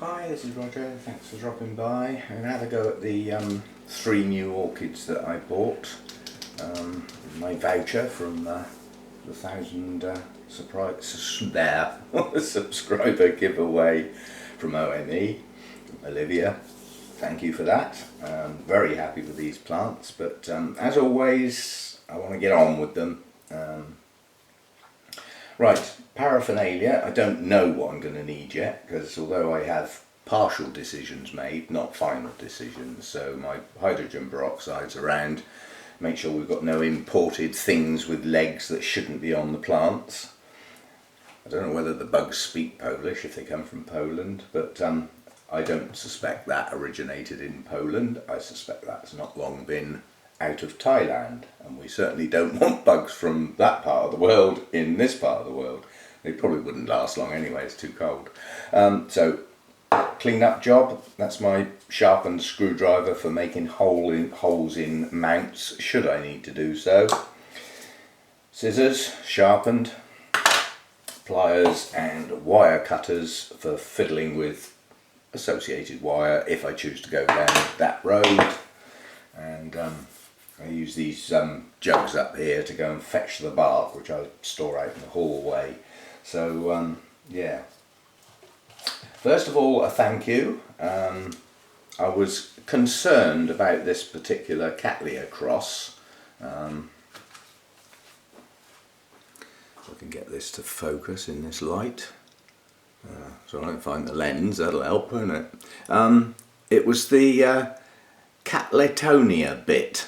Hi, this is Roger. Thanks for dropping by. I'm going to have a go at the 3 new orchids that I bought. My voucher from the 1,000 subscriber giveaway from OME, Olivia. Thank you for that. Very happy with these plants, but as always, I want to get on with them. Right, paraphernalia. I don't know what I'm going to need yet, because although I have partial decisions made, not final decisions, so my hydrogen peroxide's around, make sure we've got no imported things with legs that shouldn't be on the plants. I don't know whether the bugs speak Polish if they come from Poland, but I don't suspect that originated in Poland. I suspect that's not long been out of Thailand, and we certainly don't want bugs from that part of the world in this part of the world. They probably wouldn't last long anyway, it's too cold. So clean up job, that's my sharpened screwdriver for making holes in mounts should I need to do so. Scissors, sharpened, pliers and wire cutters for fiddling with associated wire if I choose to go down that road. And I use these jugs up here to go and fetch the bark, which I store out in the hallway. So yeah. First of all, a thank you. I was concerned about this particular Cattleya cross. If I can get this to focus in this light. So I don't find the lens, that'll help, won't it? It was the Cattleya bit.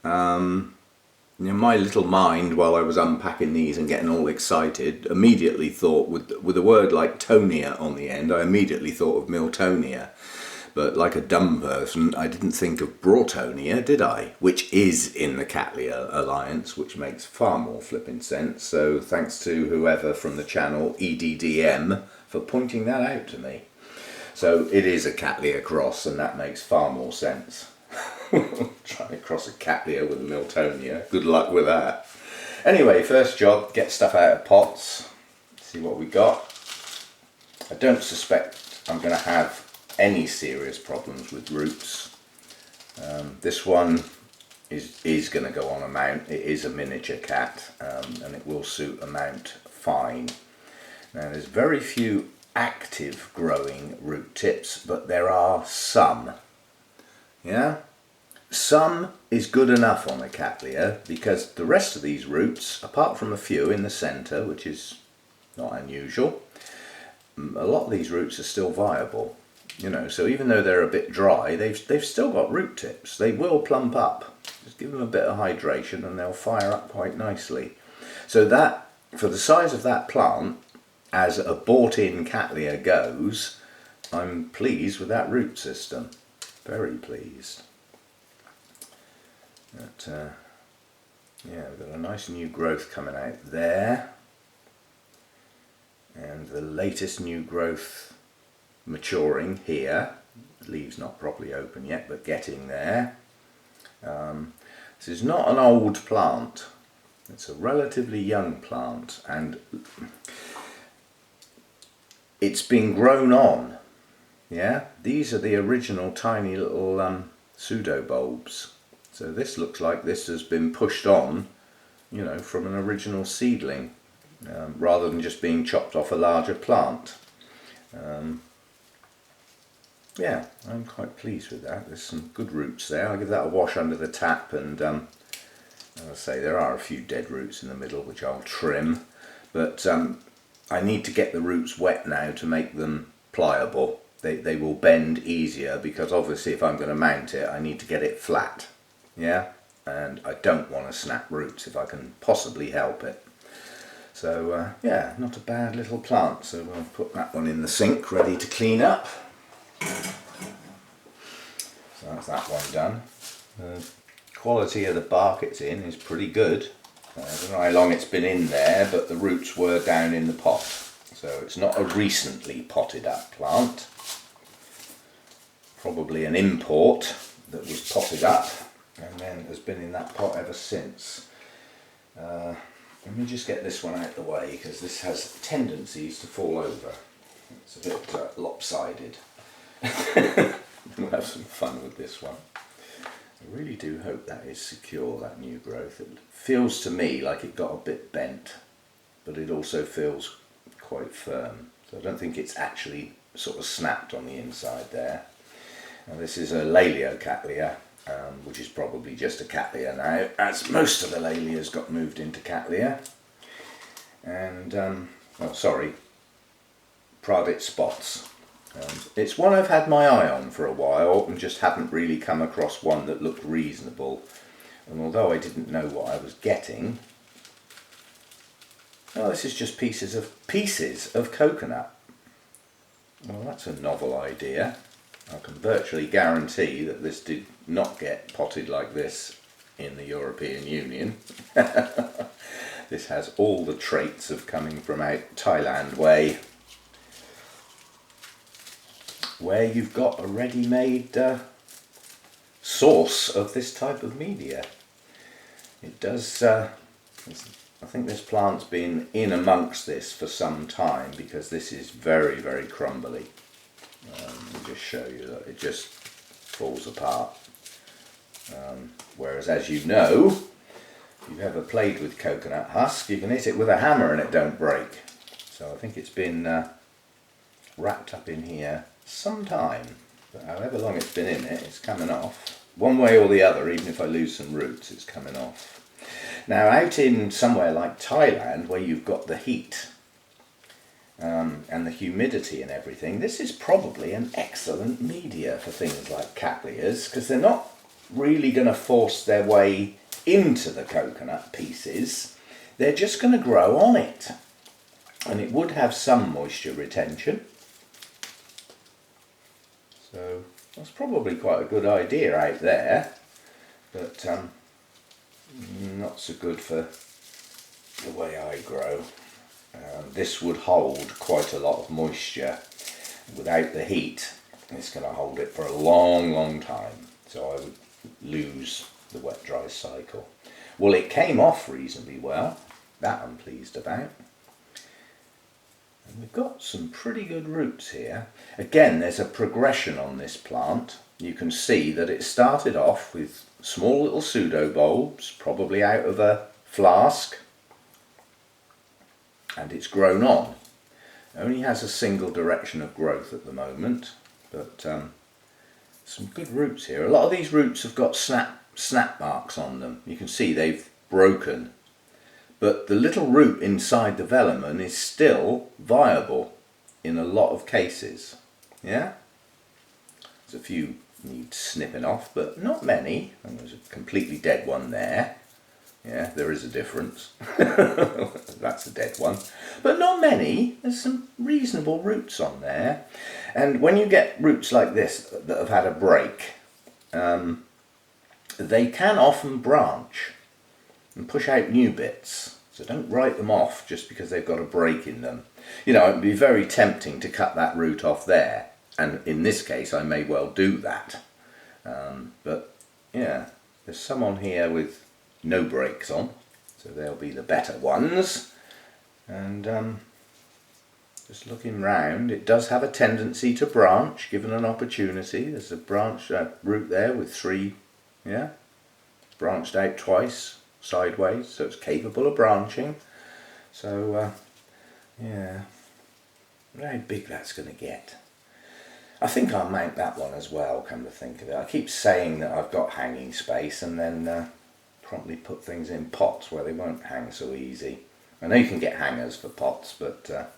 My little mind, while I was unpacking these and getting all excited, immediately thought, with a word like tonia on the end, I immediately thought of Miltonia. But like a dumb person, I didn't think of Broughtonia, did I? Which is in the Cattleya Alliance, which makes far more flipping sense. So thanks to whoever from the channel, EDDM, for pointing that out to me. So it is a Cattleya cross, and that makes far more sense. Trying to cross a Cattleya with a Miltonia. Good luck with that. Anyway, first job, get stuff out of pots. See what we got. I don't suspect I'm going to have any serious problems with roots. This one is going to go on a mount. It is a miniature cat, and it will suit a mount fine. Now there's very few active growing root tips, but there are some. Yeah? Some is good enough on a Cattleya, because the rest of these roots, apart from a few in the centre, which is not unusual, a lot of these roots are still viable. So even though they're a bit dry, they've still got root tips. They will plump up. Just give them a bit of hydration and they'll fire up quite nicely. So that, for the size of that plant, as a bought-in Cattleya goes, I'm pleased with that root system. Very pleased. But, yeah, we've got a nice new growth coming out there, and the latest new growth maturing here. The leaves not properly open yet, but getting there. This is not an old plant, it's a relatively young plant, and it's been grown on. Yeah, these are the original tiny little pseudo bulbs. So this looks like this has been pushed on, from an original seedling, rather than just being chopped off a larger plant. Yeah, I'm quite pleased with that. There's some good roots there. I'll give that a wash under the tap, and as I say, there are a few dead roots in the middle which I'll trim, but I need to get the roots wet now to make them pliable. They will bend easier, because obviously if I'm going to mount it I need to get it flat. Yeah, and I don't want to snap roots if I can possibly help it. So yeah, not a bad little plant. So we'll put that one in the sink ready to clean up. So that's that one done. The quality of the bark it's in is pretty good. I don't know how long it's been in there, but the roots were down in the pot. So it's not a recently potted up plant. Probably an import that was potted up and then has been in that pot ever since. Let me just get this one out of the way, because this has tendencies to fall over. It's a bit lopsided. We'll have some fun with this one. I really do hope that is secure, that new growth. It feels to me like it got a bit bent, but it also feels quite firm. So I don't think it's actually sort of snapped on the inside there. Now this is a Cattleya, which is probably just a Cattleya now, as most of the Lalias got moved into Cattleya. And, Pradit spots. It's one I've had my eye on for a while and just haven't really come across one that looked reasonable. And although I didn't know what I was getting, this is just pieces of coconut. Well, that's a novel idea. I can virtually guarantee that this did not get potted like this in the European Union. This has all the traits of coming from out Thailand way, where you've got a ready-made source of this type of media. It does, I think this plant's been in amongst this for some time because this is very, very crumbly. Let me just show you that it just falls apart. Whereas, as you know, if you've ever played with coconut husk, you can hit it with a hammer and it don't break. So I think it's been wrapped up in here some time, but however long it's been in it, it's coming off. One way or the other, even if I lose some roots, it's coming off. Now out in somewhere like Thailand, where you've got the heat and the humidity and everything, this is probably an excellent media for things like Cattleyas, because they're not really going to force their way into the coconut pieces, they're just going to grow on it. And it would have some moisture retention. So that's probably quite a good idea out there, but not so good for the way I grow. This would hold quite a lot of moisture. Without the heat, it's going to hold it for a long, long time. So I would lose the wet-dry cycle. Well, it came off reasonably well. That I'm pleased about. And we've got some pretty good roots here. Again, there's a progression on this plant. You can see that it started off with small little pseudobulbs, probably out of a flask, and it's grown on. It only has a single direction of growth at the moment, but some good roots here. A lot of these roots have got snap marks on them. You can see they've broken. But the little root inside the velamen is still viable in a lot of cases. Yeah? There's a few need snipping off, but not many. And there's a completely dead one there. Yeah, there is a difference. That's a dead one. But not many. There's some reasonable roots on there. And when you get roots like this that have had a break, they can often branch and push out new bits. So don't write them off just because they've got a break in them. You know, it would be very tempting to cut that root off there. And in this case, I may well do that. But yeah, there's some on here with no breaks on. So they'll be the better ones. And just looking round, it does have a tendency to branch, given an opportunity. There's a branch root there with 3, yeah, branched out twice sideways, so it's capable of branching. So yeah, how big that's going to get. I think I'll mount that one as well, come to think of it. I keep saying that I've got hanging space and then promptly put things in pots where they won't hang so easy. I know you can get hangers for pots, but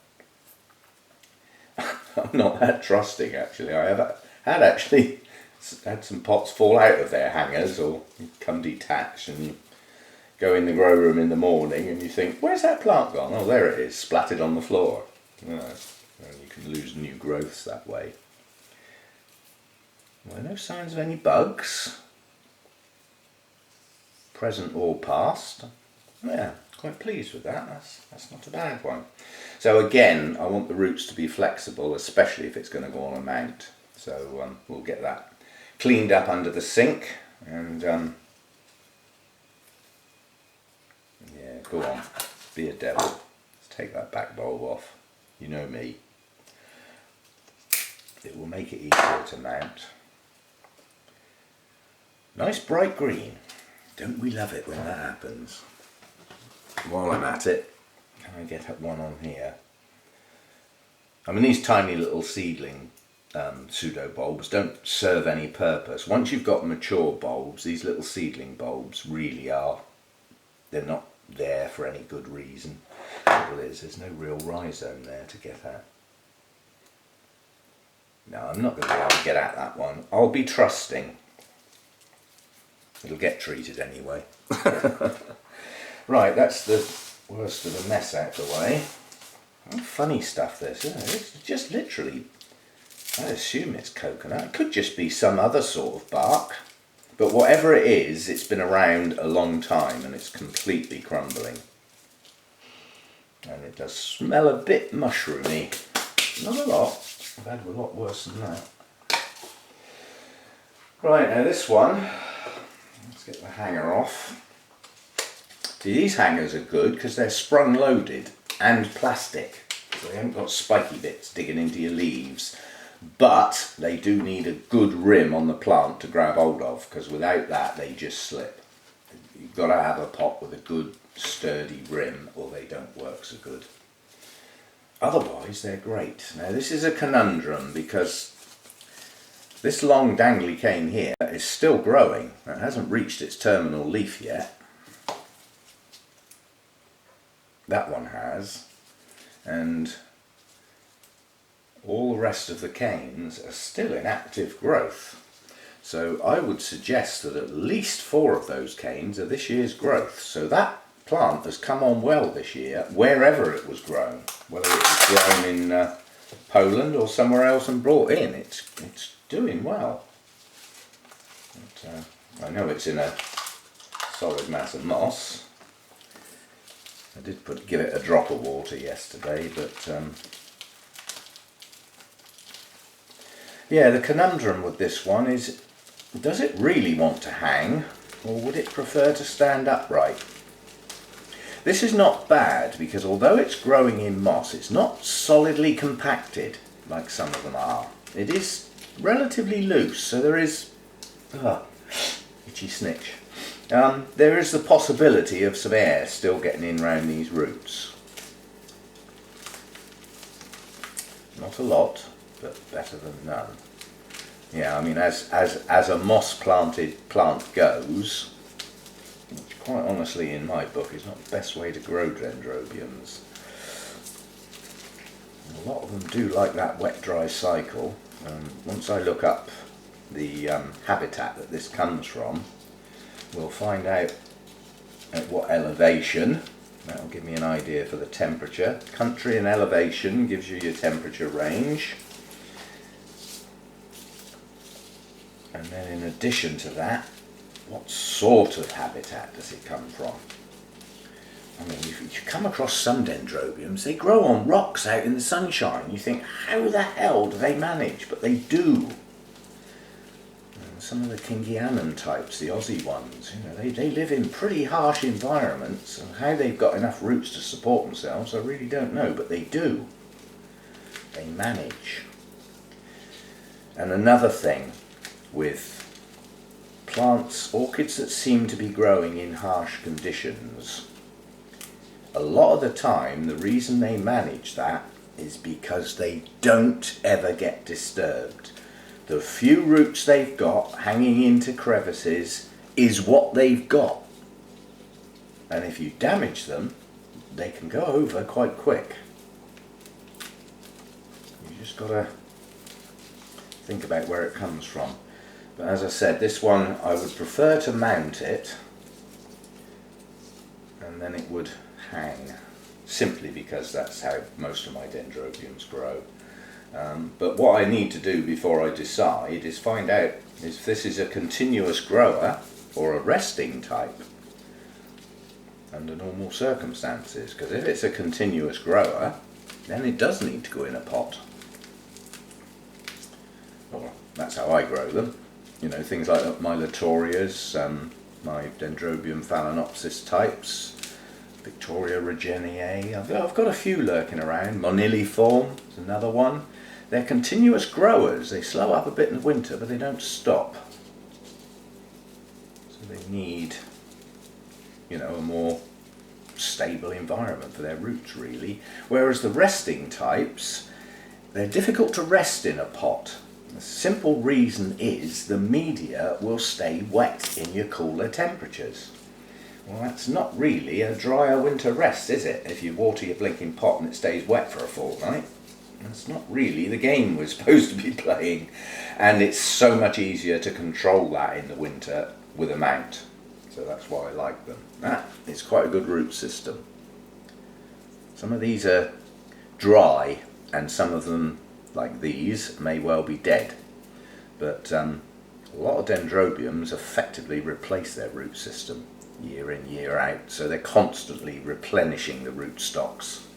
I'm not that trusting actually. I have had some pots fall out of their hangers or come detached, and you go in the grow room in the morning and you think, where's that plant gone? Oh, there it is, splattered on the floor. And you can lose new growths that way. Well, no signs of any bugs, present or past. Yeah, quite pleased with that. That's not a bad one. So again, I want the roots to be flexible, especially if it's going to go on a mount. So we'll get that cleaned up under the sink, and yeah, go on, be a devil. Let's take that back bulb off. You know me. it will make it easier to mount. Nice bright green. Don't we love it when that happens? While I'm at it, can I get one on here? I mean, these tiny little seedling pseudo bulbs don't serve any purpose. Once you've got mature bulbs, these little seedling bulbs really are, they're not there for any good reason. The trouble is, there's no real rhizome there to get at. No, I'm not going to be able to get at that one. I'll be trusting. It'll get treated anyway. Right, that's the worst of the mess out the way. Funny stuff this, isn't it? It's just literally, I assume it's coconut. It could just be some other sort of bark. But whatever it is, it's been around a long time and it's completely crumbling. And it does smell a bit mushroomy. Not a lot. I've had a lot worse than that. Right, now this one, let's get the hanger off. See, these hangers are good because they're sprung loaded and plastic. So they haven't got spiky bits digging into your leaves. But they do need a good rim on the plant to grab hold of, because without that they just slip. You've got to have a pot with a good sturdy rim or they don't work so good. Otherwise they're great. Now this is a conundrum because this long dangly cane here is still growing. It hasn't reached its terminal leaf yet. That one has. And all the rest of the canes are still in active growth. So I would suggest that at least 4 of those canes are this year's growth. So that plant has come on well this year, wherever it was grown. Whether it was grown in Poland or somewhere else and brought in, it's doing well. But, I know it's in a solid mass of moss. I did give it a drop of water yesterday, but yeah, the conundrum with this one is, does it really want to hang, or would it prefer to stand upright? This is not bad, because although it's growing in moss, it's not solidly compacted like some of them are. It is relatively loose, so there is, itchy snitch. There is the possibility of some air still getting in around these roots. Not a lot, but better than none. Yeah, I mean, as a moss planted plant goes, which quite honestly in my book is not the best way to grow dendrobiums. A lot of them do like that wet-dry cycle. Once I look up the habitat that this comes from, we'll find out at what elevation. That'll give me an idea for the temperature. Country and elevation gives you your temperature range. And then in addition to that, what sort of habitat does it come from? I mean, if you come across some dendrobiums, they grow on rocks out in the sunshine. You think, how the hell do they manage? But they do. And some of the Kingianan types, the Aussie ones, you know, they live in pretty harsh environments, and how they've got enough roots to support themselves, I really don't know, but they do. They manage. And another thing with plants, orchids that seem to be growing in harsh conditions, a lot of the time the reason they manage that is because they don't ever get disturbed. The few roots they've got hanging into crevices is what they've got, and if you damage them they can go over quite quick. You just got to think about where it comes from. But as I said, this one I would prefer to mount it and then it would hang, simply because that's how most of my dendrobiums grow. But what I need to do before I decide is find out if this is a continuous grower or a resting type under normal circumstances, because if it's a continuous grower then it does need to go in a pot. Well, that's how I grow them. You know, things like my Latorias, my Dendrobium phalaenopsis types, Victoria regeniae. I've got a few lurking around. Moniliform is another one. they're continuous growers. They slow up a bit in the winter, but they don't stop. So they need, you know, a more stable environment for their roots, really. Whereas the resting types, they're difficult to rest in a pot. The simple reason is the media will stay wet in your cooler temperatures. Well, that's not really a drier winter rest, is it? If you water your blinking pot and it stays wet for a fortnight. That's not really the game we're supposed to be playing. And it's so much easier to control that in the winter with a mount. So that's why I like them. That is quite a good root system. Some of these are dry, and some of them, like these, may well be dead. But a lot of dendrobiums effectively replace their root system year in, year out, so they're constantly replenishing the root stocks.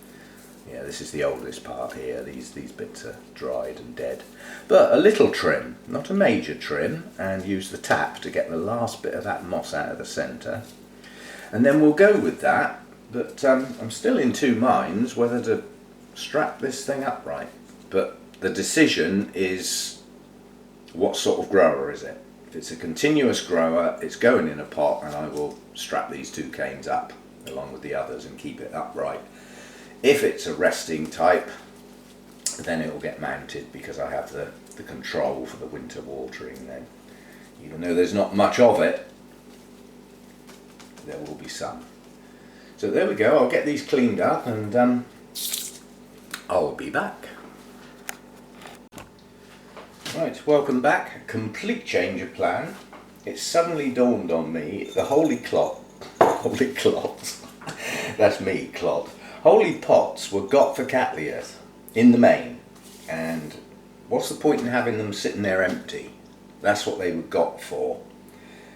Yeah, this is the oldest part here. These bits are dried and dead. But a little trim, not a major trim, and use the tap to get the last bit of that moss out of the centre. And then we'll go with that, but I'm still in two minds whether to strap this thing upright. But the decision is, what sort of grower is it? If it's a continuous grower, it's going in a pot, and I will strap these two canes up along with the others and keep it upright. If it's a resting type, then it will get mounted because I have the control for the winter watering then. Even though there's not much of it, there will be some. So there we go, I'll get these cleaned up and I'll be back. Right, welcome back. Complete change of plan. It suddenly dawned on me, the holy clots, that's me, clod. Holy pots were got for Cattleyas in the main, and what's the point in having them sitting there empty? That's what they were got for.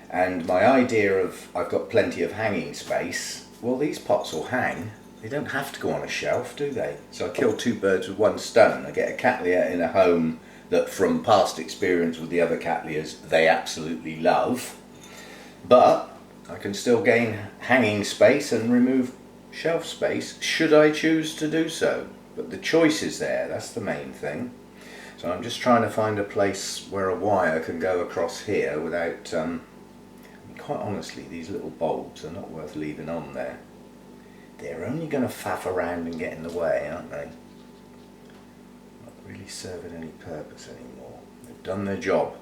And my idea of, I've got plenty of hanging space, well, these pots will hang. They don't have to go on a shelf, do they? So I kill two birds with one stone. I get a Cattleya in a home that, from past experience with the other Cattleyas, they absolutely love. But I can still gain hanging space and remove shelf space should I choose to do so. But the choice is there, that's the main thing. So I'm just trying to find a place where a wire can go across here without, quite honestly, these little bulbs are not worth leaving on there. They're only going to faff around and get in the way, aren't they? Not really serving any purpose anymore. They've done their job.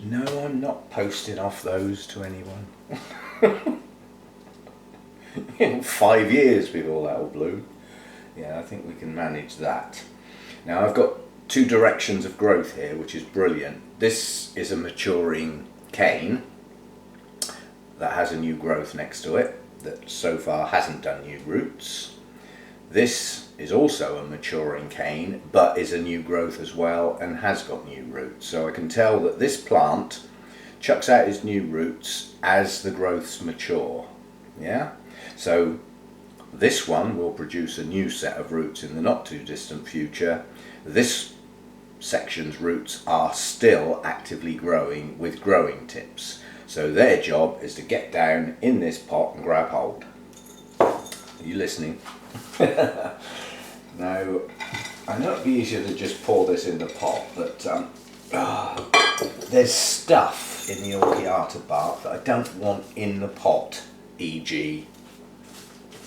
No, I'm not posting off those to anyone. 5 years before that will bloom. Yeah, I think we can manage that. Now I've got two directions of growth here, which is brilliant. This is a maturing cane that has a new growth next to it that so far hasn't done new roots. This is also a maturing cane, but is a new growth as well and has got new roots. So I can tell that this plant chucks out its new roots as the growths mature. Yeah? So this one will produce a new set of roots in the not too distant future. This section's roots are still actively growing with growing tips. So their job is to get down in this pot and grab hold. Are you listening? Now, I know it'd be easier to just pour this in the pot, but there's stuff in the orchiata bark that I don't want in the pot, e.g.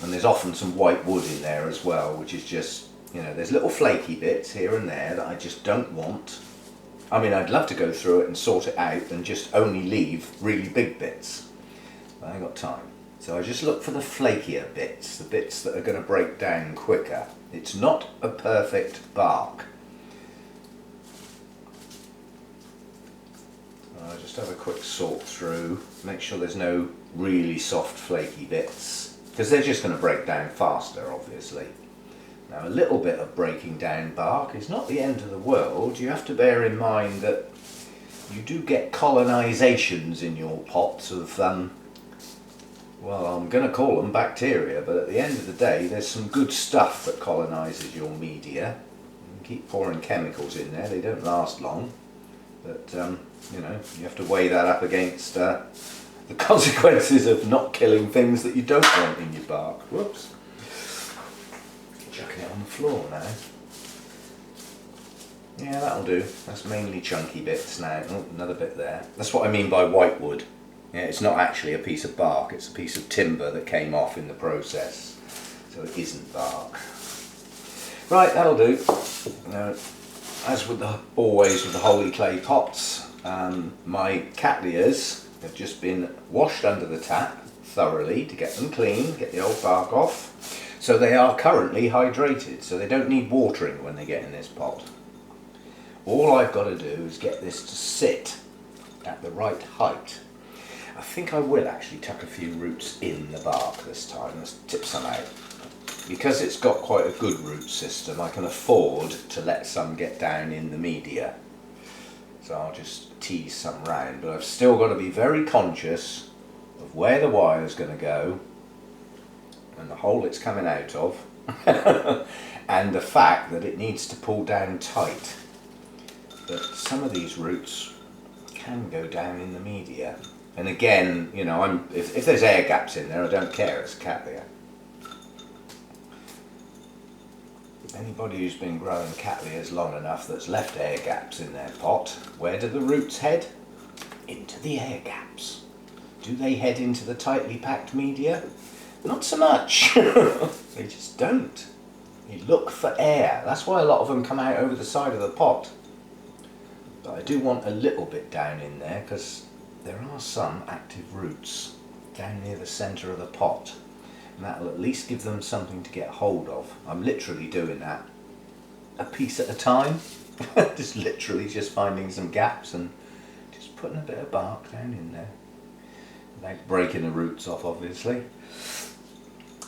and there's often some white wood in there as well, which is just, you know, there's little flaky bits here and there that I just don't want. I mean, I'd love to go through it and sort it out and just only leave really big bits, but I ain't got time. So I just look for the flakier bits, the bits that are going to break down quicker. It's not a perfect bark. I'll just have a quick sort through, make sure there's no really soft flaky bits, because they're just going to break down faster, obviously. Now, a little bit of breaking down bark is not the end of the world. You have to bear in mind that you do get colonisations in your pots of, well, I'm going to call them bacteria, but at the end of the day, there's some good stuff that colonises your media. You can keep pouring chemicals in there, they don't last long, but you know, you have to weigh that up against the consequences of not killing things that you don't want in your bark. Whoops. Chucking it on the floor now. Yeah, that'll do. That's mainly chunky bits now. Oh, another bit there. That's what I mean by whitewood. Yeah, it's not actually a piece of bark, it's a piece of timber that came off in the process. So it isn't bark. Right, that'll do. Now, as with always with the holy clay pots, my cattleyas have just been washed under the tap thoroughly to get them clean, get the old bark off. So they are currently hydrated, so they don't need watering when they get in this pot. All I've got to do is get this to sit at the right height. I think I will actually tuck a few roots in the bark this time. Let's tip some out. Because it's got quite a good root system, I can afford to let some get down in the media. So I'll just tease some round, but I've still got to be very conscious of where the wire is going to go and the hole it's coming out of and the fact that it needs to pull down tight. But some of these roots can go down in the media. And again, you know, if there's air gaps in there, I don't care, it's a cattleya. Anybody who's been growing cattleyas long enough that's left air gaps in their pot, where do the roots head? Into the air gaps. Do they head into the tightly packed media? Not so much. They just don't. You look for air. That's why a lot of them come out over the side of the pot. But I do want a little bit down in there because there are some active roots down near the centre of the pot. And that'll at least give them something to get hold of. I'm literally doing that a piece at a time. just finding some gaps and just putting a bit of bark down in there. Without breaking the roots off, obviously.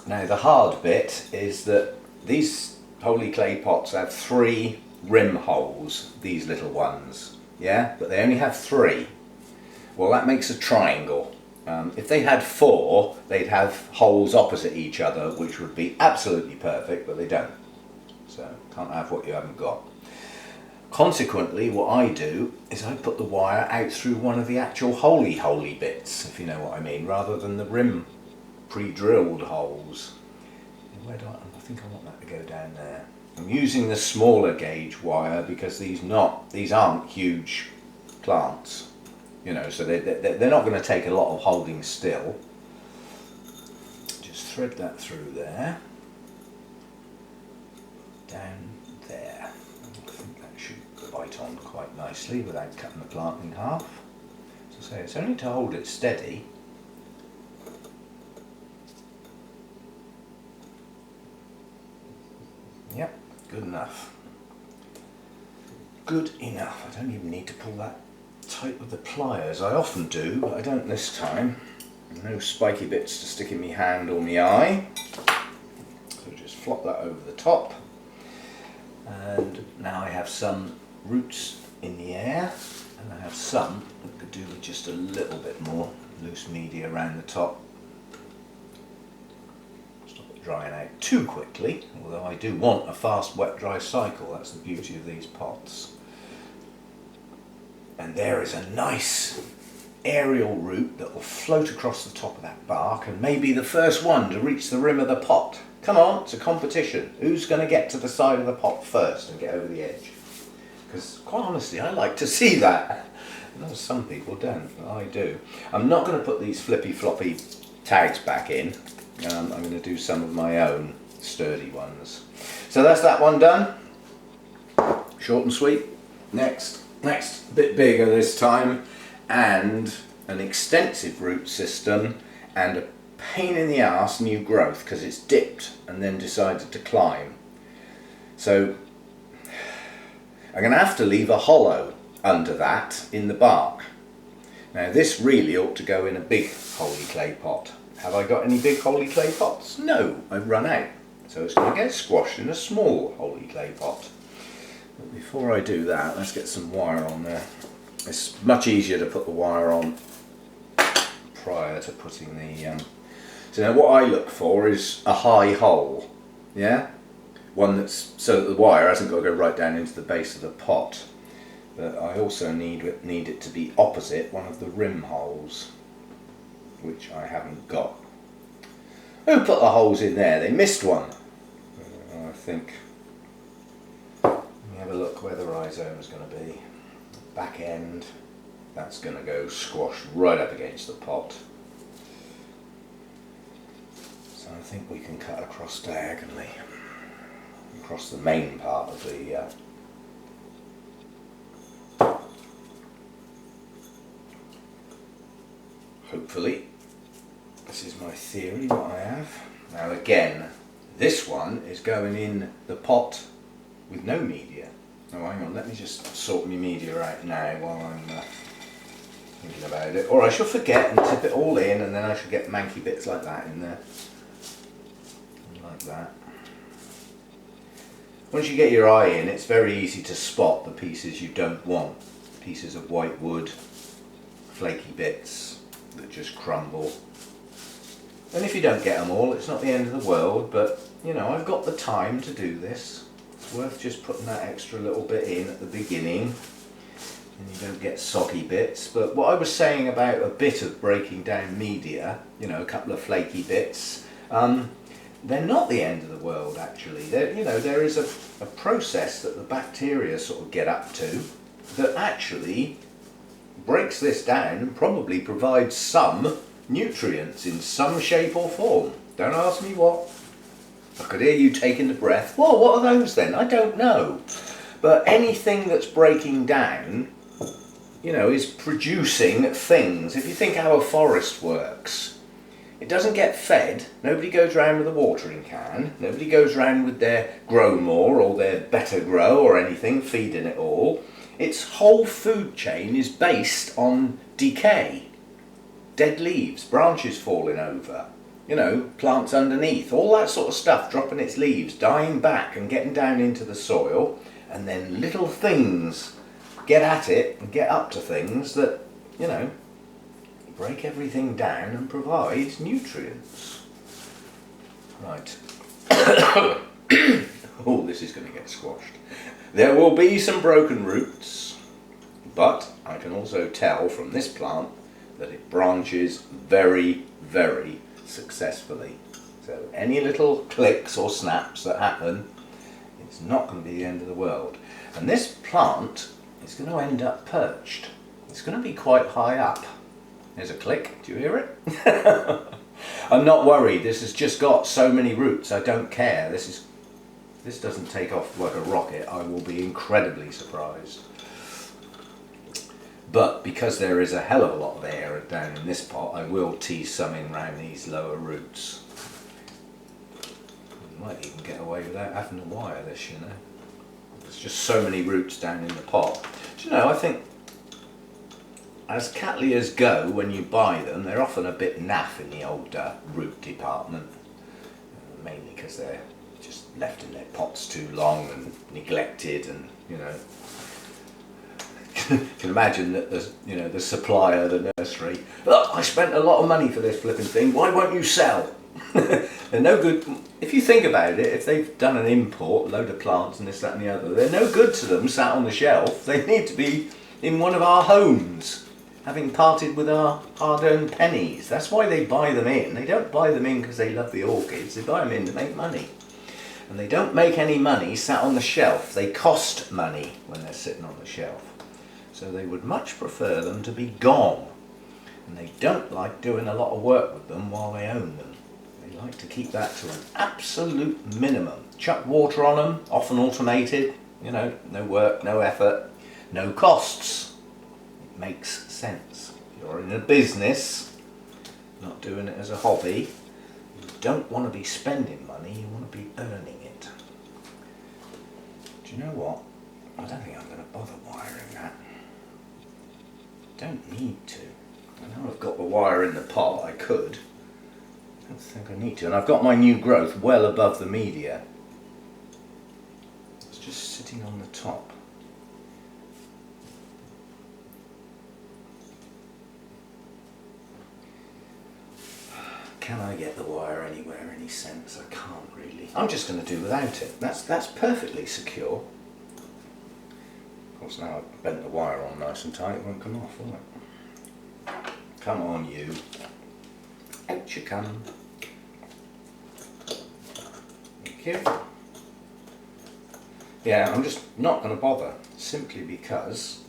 Now the hard bit is that these holy clay pots have 3 rim holes, these little ones. Yeah, but they only have 3. Well, that makes a triangle. If they had 4, they'd have holes opposite each other, which would be absolutely perfect, but they don't. So, can't have what you haven't got. Consequently, what I do is I put the wire out through one of the actual holy bits, if you know what I mean, rather than the rim pre-drilled holes. Where do I think I want that to go down there. I'm using the smaller gauge wire because these aren't huge plants. You know, so they're not going to take a lot of holding still. Just thread that through there. Down there. I think that should bite on quite nicely without cutting the plant in half. So say it's only to hold it steady. Yep, good enough. Good enough. I don't even need to pull that tight with the pliers. I often do, but I don't this time. No spiky bits to stick in my hand or my eye. So just flop that over the top. And now I have some roots in the air, and I have some that could do with just a little bit more loose media around the top. Stop it drying out too quickly, although I do want a fast wet dry cycle. That's the beauty of these pots. And there is a nice aerial root that will float across the top of that bark and may be the first one to reach the rim of the pot. Come on, it's a competition. Who's going to get to the side of the pot first and get over the edge? Because quite honestly, I like to see that. I know some people don't, but I do. I'm not going to put these flippy floppy tags back in. I'm going to do some of my own sturdy ones. So that's that one done. Short and sweet. Next, a bit bigger this time, and an extensive root system and a pain in the arse new growth because it's dipped and then decided to climb. So I'm going to have to leave a hollow under that in the bark. Now this really ought to go in a big holy clay pot. Have I got any big holy clay pots? No, I've run out. So it's going to get squashed in a small holy clay pot. But before I do that, let's get some wire on there. It's much easier to put the wire on prior to putting the... So now what I look for is a high hole, yeah? One that's so that the wire hasn't got to go right down into the base of the pot. But I also need it to be opposite one of the rim holes, which I haven't got. Who put the holes in there? They missed one. I think. Let me have have a look where the rhizome is going to be. Back end, that's going to go squashed right up against the pot. So I think we can cut across diagonally, across the main part of the hopefully. This is my theory, what I have. Now again, this one is going in the pot with no media. Oh, hang on, let me just sort my media out now while I'm thinking about it. Or I shall forget and tip it all in, and then I shall get manky bits like that in there. Like that. Once you get your eye in, it's very easy to spot the pieces you don't want. Pieces of white wood, flaky bits that just crumble. And if you don't get them all, it's not the end of the world, but you know, I've got the time to do this. It's worth just putting that extra little bit in at the beginning, and you don't get soggy bits. But what I was saying about a bit of breaking down media, you know, a couple of flaky bits, they're not the end of the world actually. You know, there is a process that the bacteria sort of get up to that actually breaks this down and probably provides some nutrients in some shape or form. Don't ask me what. I could hear you taking the breath. Well, what are those then? I don't know. But anything that's breaking down, you know, is producing things. If you think how a forest works, it doesn't get fed. Nobody goes round with a watering can. Nobody goes round with their Grow More or their Better Grow or anything, feeding it all. Its whole food chain is based on decay. Dead leaves, branches falling over, you know, plants underneath, all that sort of stuff, dropping its leaves, dying back and getting down into the soil, and then little things get at it and get up to things that, you know, break everything down and provide nutrients. Right. Oh, this is going to get squashed. There will be some broken roots, but I can also tell from this plant that it branches very, very successfully. So any little clicks or snaps that happen, it's not going to be the end of the world. And this plant is going to end up perched. It's going to be quite high up. There's a click, do you hear it? I'm not worried, this has just got so many roots, I don't care. This doesn't take off like a rocket, I will be incredibly surprised. But because there is a hell of a lot of air down in this pot, I will tease some in round these lower roots. You might even get away without having to wire this, you know. There's just so many roots down in the pot. Do you know, I think as Cattleyas go, when you buy them, they're often a bit naff in the older root department. Mainly because they're just left in their pots too long and neglected, and, you know. You can imagine that the supplier, the nursery, look, I spent a lot of money for this flipping thing, why won't you sell? They're no good. If you think about it, if they've done an import, a load of plants and this, that and the other, they're no good to them sat on the shelf. They need to be in one of our homes, having parted with our hard-earned pennies. That's why they buy them in. They don't buy them in because they love the orchids, they buy them in to make money. And they don't make any money sat on the shelf. They cost money when they're sitting on the shelf. So they would much prefer them to be gone. And they don't like doing a lot of work with them while they own them. They like to keep that to an absolute minimum. Chuck water on them, often automated, you know, no work, no effort, no costs. It makes sense. If you're in a business, not doing it as a hobby, you don't want to be spending money, you want to be earning it. Do you know what? I don't think I'm going to bother wiring that. Don't need to. I know I've got the wire in the pot, I could. I don't think I need to. And I've got my new growth well above the media. It's just sitting on the top. Can I get the wire anywhere, any sense? I can't really. I'm just going to do without it. That's perfectly secure. Of course, now I've bent the wire on nice and tight, it won't come off, will it? Come on, you. Out you come. Thank you. yeah, I'm just not going to bother, simply because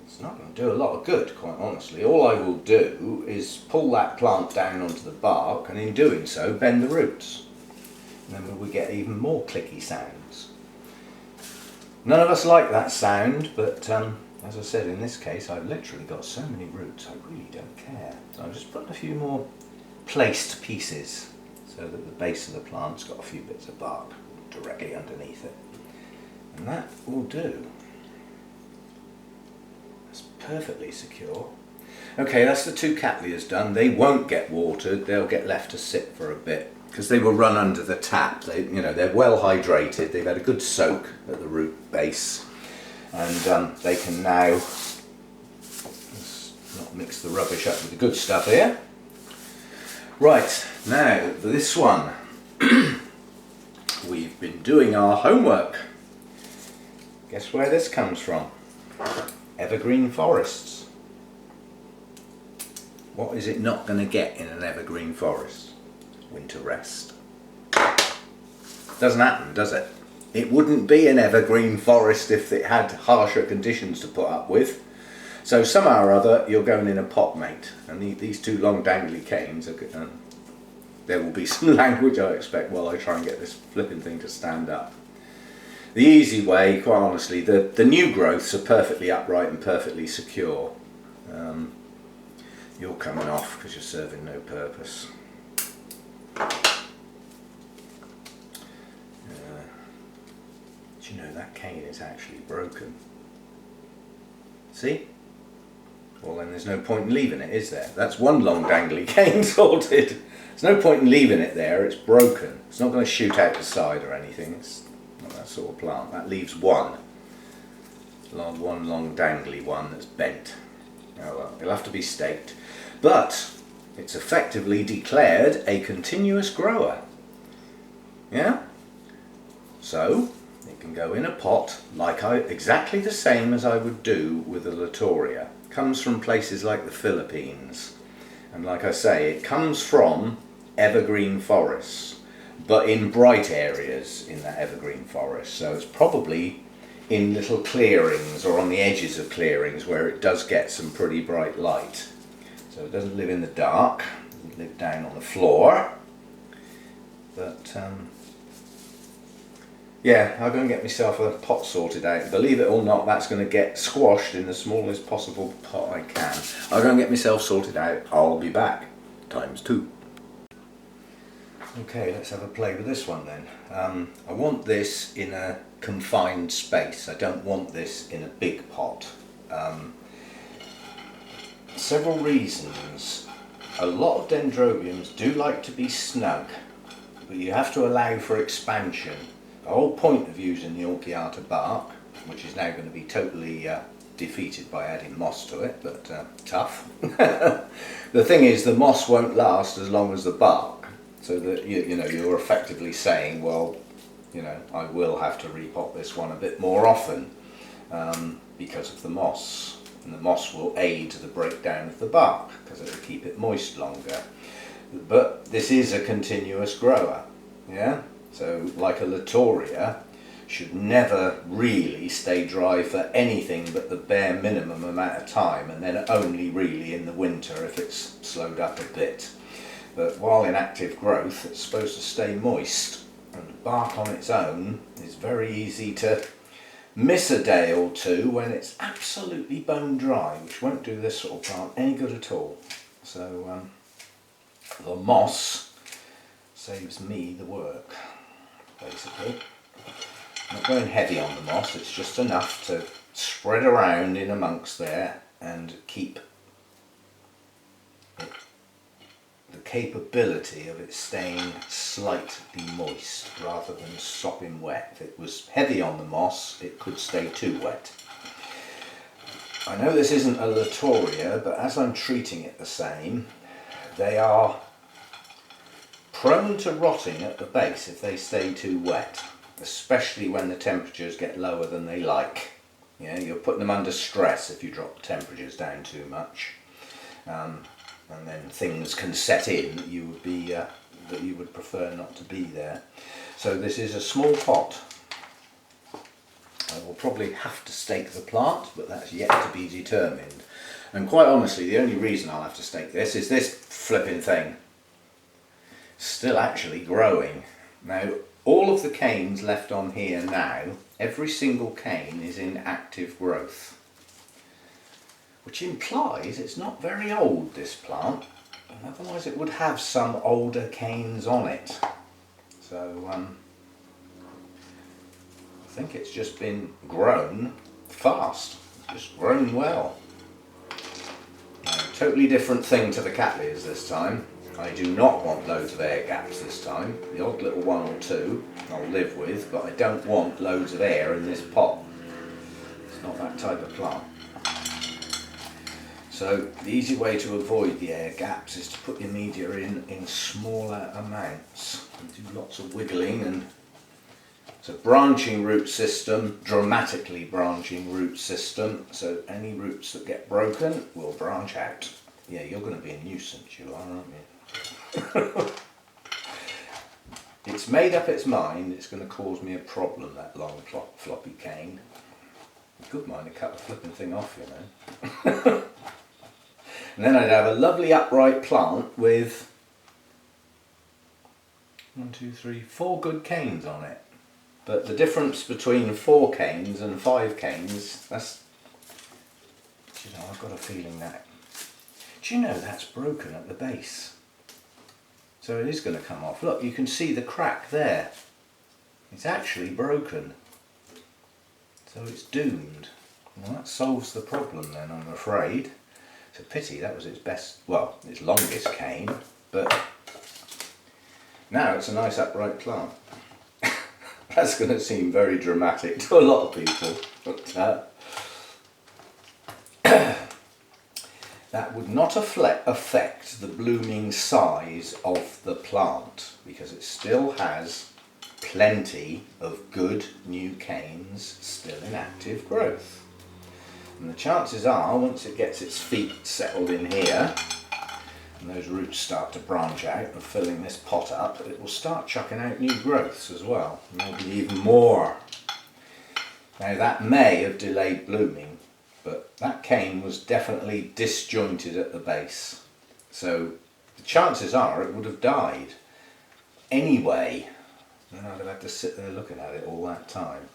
it's not going to do a lot of good, quite honestly. All I will do is pull that plant down onto the bark, and in doing so bend the roots. And then we get even more clicky sounds. None of us like that sound, but as I said, in this case I've literally got so many roots I really don't care. So I'm just putting a few more placed pieces so that the base of the plant's got a few bits of bark directly underneath it. And that will do. That's perfectly secure. Okay, that's the 2 Cattleyas done. They won't get watered, they'll get left to sit for a bit because they will run under the tap. They're well hydrated, they've had a good soak at the root base, and they can now, let's not mix the rubbish up with the good stuff here. Right, now for this one, we've been doing our homework. Guess where this comes from? Evergreen forests. What is it not going to get in an evergreen forest? Winter rest. Doesn't happen, does it? It wouldn't be an evergreen forest if it had harsher conditions to put up with. So somehow or other you're going in a pot, mate. And these 2 long dangly canes, there will be some language I expect while I try and get this flipping thing to stand up. The easy way, quite honestly, the new growths are perfectly upright and perfectly secure. You're coming off because you're serving no purpose. Do you know that cane is actually broken? See? Well, then there's no point in leaving it, is there? That's one long dangly cane sorted. There's no point in leaving it there, it's broken. It's not going to shoot out the side or anything. It's not that sort of plant. That leaves one long dangly one that's bent. Oh well, it'll have to be staked. But it's effectively declared a continuous grower. Yeah? So it can go in a pot exactly the same as I would do with a Latoria. Comes from places like the Philippines. And like I say, it comes from evergreen forests, but in bright areas in that evergreen forest. So it's probably in little clearings or on the edges of clearings where it does get some pretty bright light. So it doesn't live in the dark, it doesn't live down on the floor. But yeah, I'll go and get myself a pot sorted out. Believe it or not, that's going to get squashed in the smallest possible pot I can. I'll go and get myself sorted out. I'll be back. ×2. Okay, let's have a play with this one then. I want this in a confined space. I don't want this in a big pot. Several reasons. A lot of dendrobiums do like to be snug, but you have to allow for expansion. The whole point of using the Orchiata bark, which is now going to be totally defeated by adding moss to it, but tough. The thing is, the moss won't last as long as the bark, so that you're effectively saying, well, I will have to repot this one a bit more often because of the moss. And the moss will aid the breakdown of the bark because it will keep it moist longer. But this is a continuous grower, yeah? So like a Latoria should never really stay dry for anything but the bare minimum amount of time, and then only really in the winter if it's slowed up a bit. But while in active growth it's supposed to stay moist, and bark on its own is very easy to miss a day or two when it's absolutely bone dry, which won't do this sort of plant any good at all. So the moss saves me the work, basically. I'm not going heavy on the moss, it's just enough to spread around in amongst there and keep the capability of it staying slightly moist rather than sopping wet. If it was heavy on the moss, it could stay too wet. I know this isn't a Latoria, but as I'm treating it the same, they are prone to rotting at the base if they stay too wet, especially when the temperatures get lower than they like. Yeah, you're putting them under stress if you drop the temperatures down too much. And then things can set in that you would prefer not to be there. So this is a small pot, I will probably have to stake the plant, but that's yet to be determined. And quite honestly, the only reason I'll have to stake this is this flipping thing still actually growing. Now, all of the canes left on here now, every single cane is in active growth, which implies it's not very old, this plant, and otherwise it would have some older canes on it. So I think it's just been grown fast, just grown well. Totally different thing to the Cattleyas this time. I do not want loads of air gaps this time. The odd little one or two I'll live with, but I don't want loads of air in this pot. It's not that type of plant. So the easy way to avoid the air gaps is to put your media in smaller amounts and do lots of wiggling. And it's a branching root system, dramatically branching root system, so any roots that get broken will branch out. Yeah, you're going to be a nuisance, you are, aren't you? It's made up its mind it's going to cause me a problem, that long floppy cane. Good mind to cut the flipping thing off, you know. And then I'd have a lovely upright plant with 1, 2, 3, 4 good canes on it. But the difference between 4 canes and 5 canes, that's, you know, I've got a feeling that, do you know that's broken at the base? So it is going to come off. Look, you can see the crack there. It's actually broken. So it's doomed. Well, that solves the problem then, I'm afraid. It's a pity, that was its best, well, its longest cane, but now it's a nice upright plant. That's going to seem very dramatic to a lot of people, but that would not affect the blooming size of the plant, because it still has plenty of good new canes still in active growth. And the chances are, once it gets its feet settled in here and those roots start to branch out and filling this pot up, it will start chucking out new growths as well, maybe even more. Now that may have delayed blooming, but that cane was definitely disjointed at the base, so the chances are it would have died anyway, and I'd have had to sit there looking at it all that time.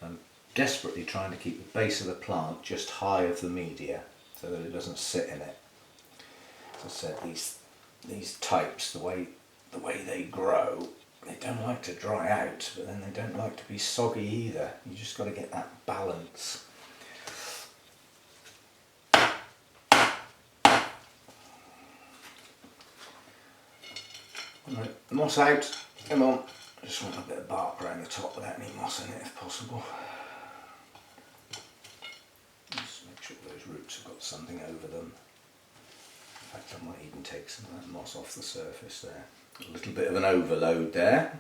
I'm desperately trying to keep the base of the plant just high of the media so that it doesn't sit in it. As I said, these types, the way they grow, they don't like to dry out, but then they don't like to be soggy either. You just got to get that balance. Right, moss out, come on. I just want a bit of bark around the top without any moss in it if possible. Just make sure those roots have got something over them. In fact, I might even take some of that moss off the surface there. A little bit of an overload there.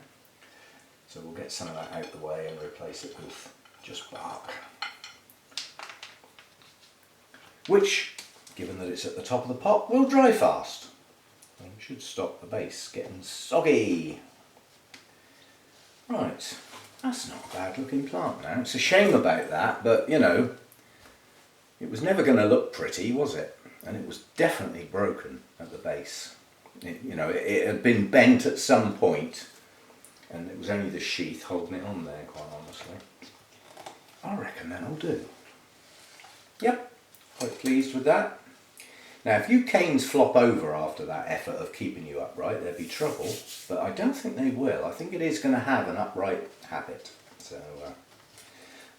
So we'll get some of that out the way and replace it with just bark. Which, given that it's at the top of the pot, will dry fast. And should stop the base getting soggy. Right, that's not a bad looking plant now. It's a shame about that, but you know, it was never going to look pretty, was it? And it was definitely broken at the base. It had been bent at some point, and it was only the sheath holding it on there, quite honestly. I reckon that'll do. Yep, quite pleased with that. Now, if you canes flop over after that effort of keeping you upright, there'd be trouble, but I don't think they will. I think it is going to have an upright habit. So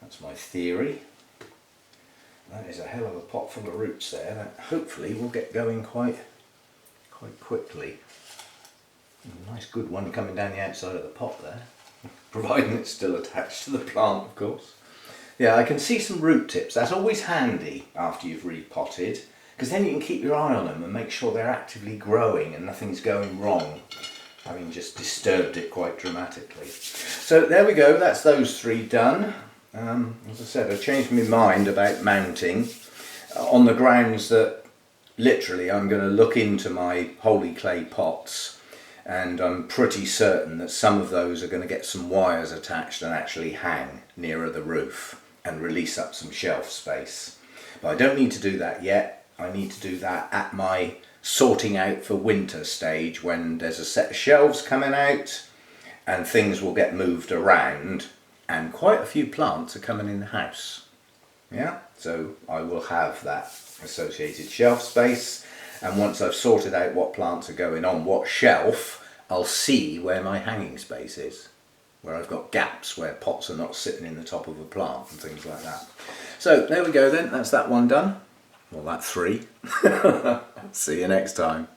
that's my theory. That is a hell of a pot full of roots there. That hopefully will get going quite quickly. A nice good one coming down the outside of the pot there, providing it's still attached to the plant, of course. Yeah, I can see some root tips. That's always handy after you've repotted, because then you can keep your eye on them and make sure they're actively growing and nothing's going wrong, having just disturbed it quite dramatically. So there we go, that's those 3 done. As I said, I changed my mind about mounting on the grounds that literally I'm going to look into my holy clay pots and I'm pretty certain that some of those are going to get some wires attached and actually hang nearer the roof and release up some shelf space. But I don't need to do that yet. I need to do that at my sorting out for winter stage, when there's a set of shelves coming out and things will get moved around and quite a few plants are coming in the house. Yeah, so I will have that associated shelf space, and once I've sorted out what plants are going on what shelf, I'll see where my hanging space is, where I've got gaps where pots are not sitting in the top of a plant and things like that. So there we go then, that's that one done. Well, that's 3. See you next time.